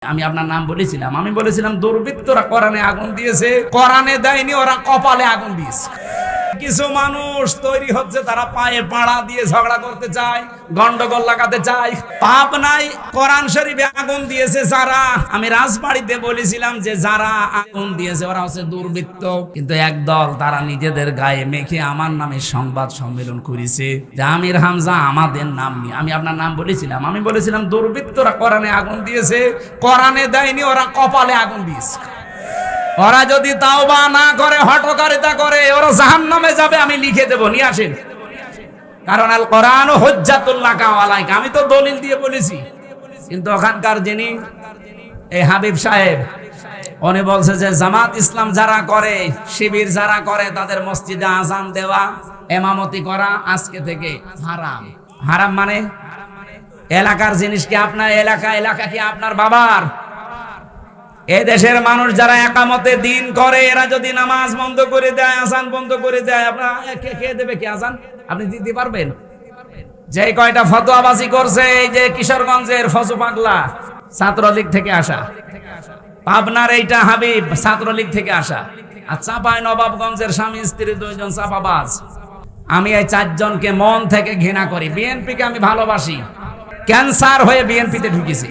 আমি আপনার নাম বলেছিলাম, আমি বলেছিলাম দুর্বৃত্তরা কোরআনে আগুন দিয়েছে, কোরআনে দেয়নি, ওরা কপালে আগুন দিয়েছে। কিছু মানুষ তৈরি হচ্ছে, তারা পায়ে পাড়া দিয়ে ঝগড়া করতে চায়, গন্ডগোল লাগাতে চায়। পাপ নাই, কোরআন শরীফে আগুন দিয়েছে যারা। আমি রাজবাড়িতে বলেছিলাম যে যারা আগুন দিয়েছে ওরা হচ্ছে দুর্বৃত্ত, কিন্তু একদল তারা নিজেদের গায়ে মেখে আমার নামে সংবাদ সম্মেলন করেছে যে আমির হামজা আমাদের নাম নিয়ে। আমি আপনার নাম বলেছিলাম, আমি বলেছিলাম দুর্বৃত্তরা কোরআনে আগুন দিয়েছে, কোরআনে দেয়নি, ওরা কপালে আগুন দিয়েছে। ওরা যদি তাওবা না করে, হঠকারিতা করে, ওরা জাহান্নামে যাবে। আমি লিখে দেব, নিয়ে আসেন। কারণ আল কোরআন হুজ্জাতুল লাকা ওয়া আলাইকা, আমি তো দলিল দিয়ে বলেছি। কিন্তু ওখানকার যিনি এই হাবিব সাহেব, উনি বলছে যে জামাত ইসলাম যারা করে, শিবির যারা করে, তাদের মসজিদে আযান দেওয়া, ইমামতি করা আজকে থেকে হারাম। হারাম মানে এলাকার জিনিস কি আপনার এলাকা কি আপনার বাবার? এই দেশের মানুষ যারা একামতে দিন করে, এরা যদি নামাজ বন্ধ করে দেয়, আযান বন্ধ করে দেয়, আপনারা কে দেবে কি আযান? আপনি দিতে পারবেন? যে কয়টা ফতোয়াবাজি করছে, এই যে কিশোরগঞ্জের ফজু পাগলা ছাত্রলীগ থেকে আসা, পাবনার এইটা হাবিব ছাত্রলীগ থেকে আসা, আর চাঁপায় নবাবগঞ্জের স্বামী স্ত্রী দুইজন চাপাবাজ। আমি এই চারজনকে মন থেকে ঘৃণা করি। বিএনপিকে আমি ভালোবাসি, ক্যান্সার হয়ে বিএনপিতে ঢুকেছি।